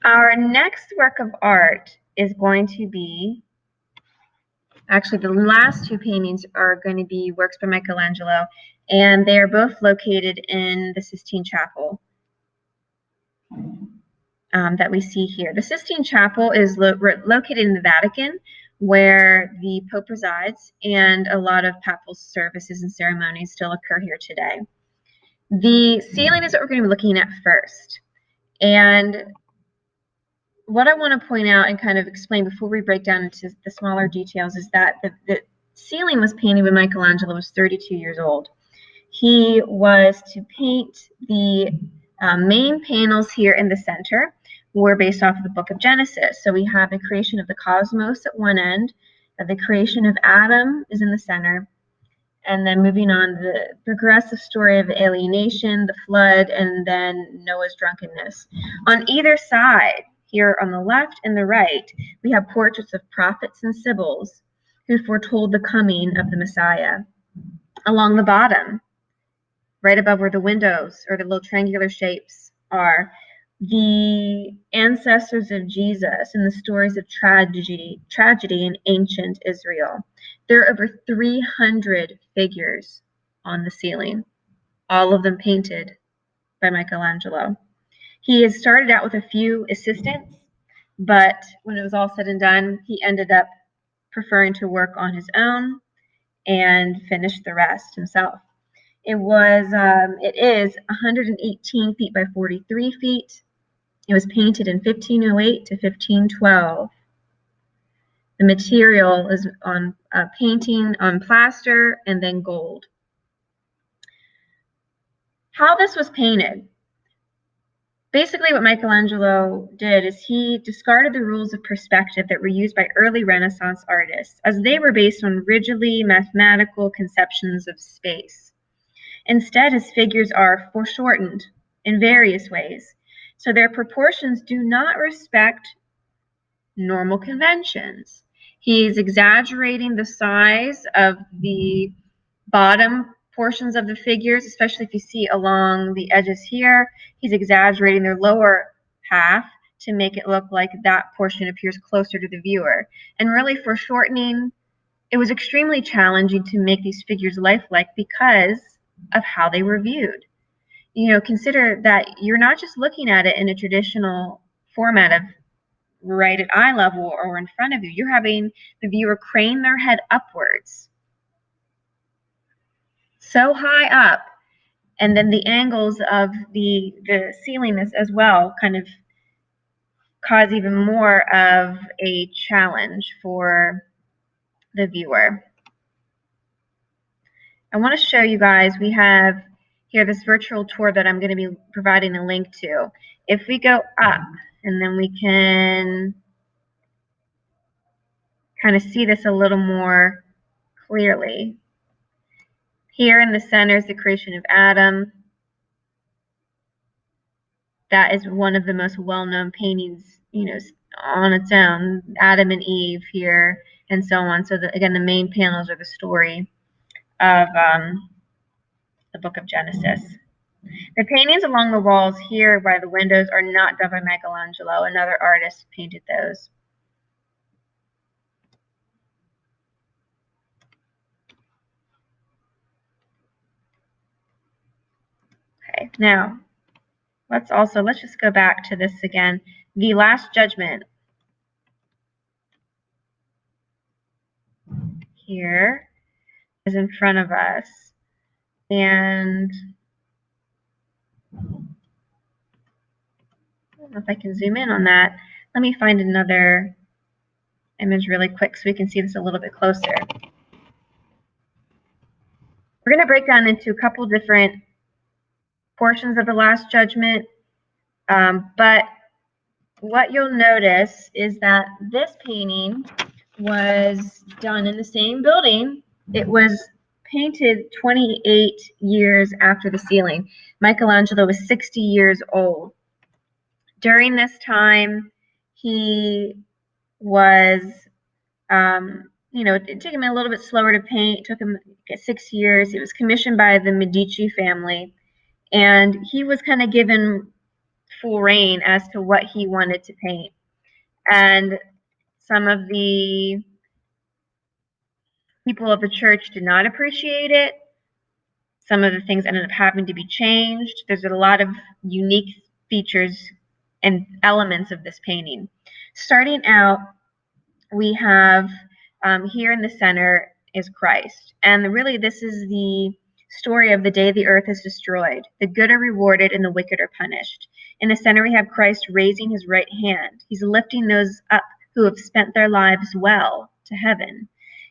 Our next work of art is going to be, actually the last two paintings are going to be works by Michelangelo, and they are both located in the Sistine Chapel that we see here. The Sistine Chapel is located in the Vatican, where the Pope resides, and a lot of papal services and ceremonies still occur here today. The ceiling is what we're going to be looking at first. And what I want to point out and kind of explain before we break down into the smaller details is that the ceiling was painted when Michelangelo was 32 years old. He was to paint the main panels here in the center were based off of the book of Genesis. So we have the creation of the cosmos at one end, the creation of Adam is in the center, and then moving on, the progressive story of alienation, the flood, and then Noah's drunkenness. On either side, here on the left and the right, we have portraits of prophets and sibyls who foretold the coming of the Messiah. Along the bottom, right above where the windows or the little triangular shapes are, the ancestors of Jesus and the stories of tragedy in ancient Israel. There are over 300 figures on the ceiling, all of them painted by Michelangelo. He had started out with a few assistants, but when it was all said and done, he ended up preferring to work on his own and finish the rest himself. It is 118 feet by 43 feet. It was painted in 1508 to 1512. The material is on painting on plaster and then gold. How this was painted. Basically, what Michelangelo did is he discarded the rules of perspective that were used by early Renaissance artists, as they were based on rigidly mathematical conceptions of space. Instead, his figures are foreshortened in various ways, so their proportions do not respect normal conventions. He's exaggerating the size of the bottom portions of the figures, especially if you see along the edges here. He's exaggerating their lower half to make it look like that portion appears closer to the viewer. And really, foreshortening, it was extremely challenging to make these figures lifelike because of how they were viewed. You know, consider that you're not just looking at it in a traditional format of right at eye level or in front of you. You're having the viewer crane their head upwards so high up, and then the angles of the ceiling as well kind of cause even more of a challenge for the viewer. I want to show you guys, we have here this virtual tour that I'm going to be providing a link to. If we go up, and then we can kind of see this a little more clearly. Here in the center is the creation of Adam. That is one of the most well-known paintings, you know, on its own. Adam and Eve here, and so on. So again, the main panels are the story of the book of Genesis. The paintings along the walls here by the windows are not done by Michelangelo. Another artist painted those. Okay, now let's just go back to this again. The Last Judgment. Here is in front of us. And I don't know if I can zoom in on that. Let me find another image really quick so we can see this a little bit closer. We're going to break down into a couple different portions of the Last Judgment, but what you'll notice is that this painting was done in the same building. It was painted 28 years after the ceiling. Michelangelo was 60 years old. During this time, he was, you know, it took him a little bit slower to paint. It took him 6 years. It was commissioned by the Medici family, and he was kind of given full reign as to what he wanted to paint. And some of the people of the church did not appreciate it. Some of the things ended up having to be changed. There's a lot of unique features and elements of this painting. Starting out, we have here in the center is Christ. And really, this is the story of the day the earth is destroyed. The good are rewarded and the wicked are punished. In the center, we have Christ raising his right hand. He's lifting those up who have spent their lives well to heaven.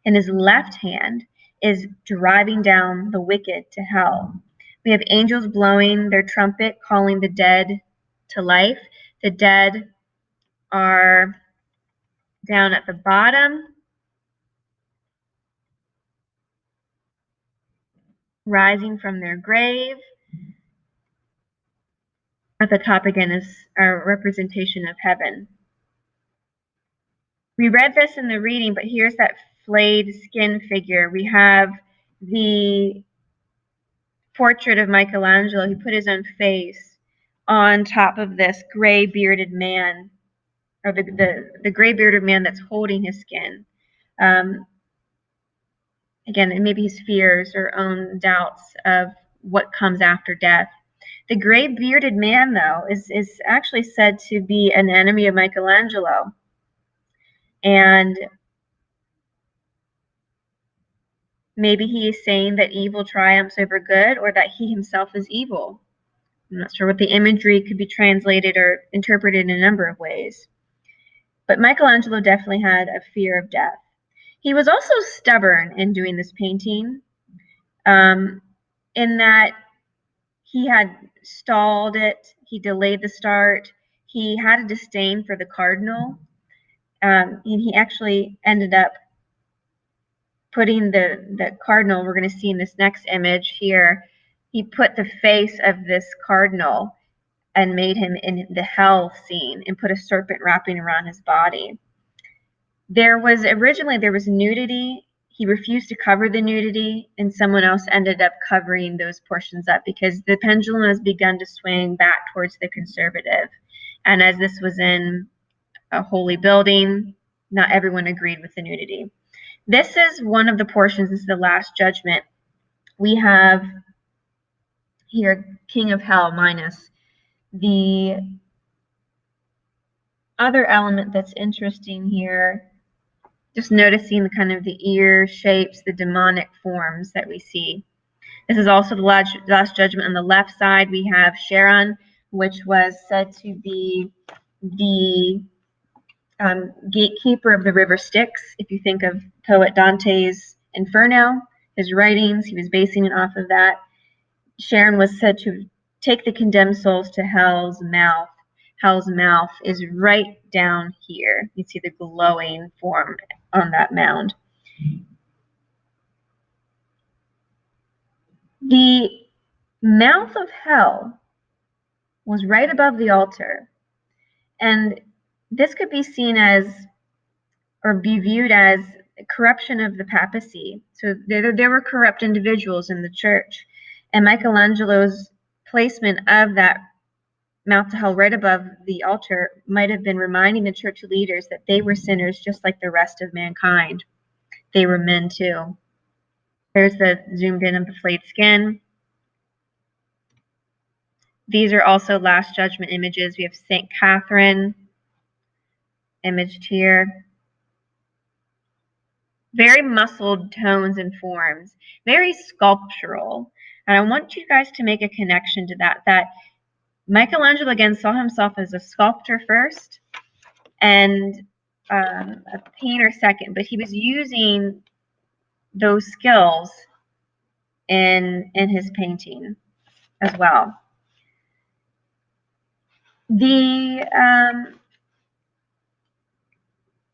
And his left hand is driving down the wicked to hell. We have angels blowing their trumpet, calling the dead to life. The dead are down at the bottom, rising from their grave. At the top again is our representation of heaven. We read this in the reading, but here's that flayed skin figure. We have the portrait of Michelangelo. He put his own face on top of this gray bearded man, or the gray bearded man that's holding his skin. Again, and maybe his fears or own doubts of what comes after death. The gray bearded man, though, is actually said to be an enemy of Michelangelo. And maybe he is saying that evil triumphs over good, or that he himself is evil. I'm not sure what the imagery could be translated or interpreted in a number of ways. But Michelangelo definitely had a fear of death. He was also stubborn in doing this painting, in that he had stalled it, he delayed the start, he had a disdain for the cardinal, and he actually ended up putting the cardinal, we're going to see in this next image here, he put the face of this cardinal and made him in the hell scene and put a serpent wrapping around his body. There was nudity. He refused to cover the nudity, and someone else ended up covering those portions up because the pendulum has begun to swing back towards the conservative. And as this was in a holy building, not everyone agreed with the nudity. This is one of the portions. This is the Last Judgment. We have here King of Hell minus. The other element that's interesting here, just noticing the kind of the ear shapes, the demonic forms that we see. This is also the Last Judgment. On the left side, we have Charon, which was said to be the gatekeeper of the river Styx. If you think of poet Dante's Inferno, his writings, he was basing it off of that. Charon was said to take the condemned souls to hell's mouth. Hell's mouth is right down here. You see the glowing form on that mound. The mouth of hell was right above the altar. And this could be seen as, or be viewed as, corruption of the papacy. So there were corrupt individuals in the church. And Michelangelo's placement of that mouth to hell right above the altar might have been reminding the church leaders that they were sinners just like the rest of mankind. They were men too. There's the zoomed in of the flayed skin. These are also Last Judgment images. We have St. Catherine imaged here. Very muscled tones and forms, very sculptural. And I want you guys to make a connection to that Michelangelo, again, saw himself as a sculptor first and a painter second, but he was using those skills in his painting as well. The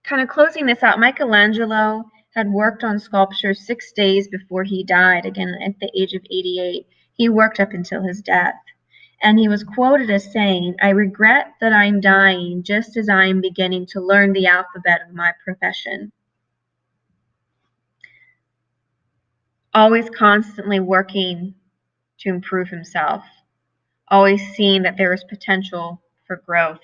kind of closing this out, Michelangelo had worked on sculpture 6 days before he died, again at the age of 88. He worked up until his death. And he was quoted as saying, "I regret that I'm dying just as I am beginning to learn the alphabet of my profession." Always constantly working to improve himself. Always seeing that there was potential for growth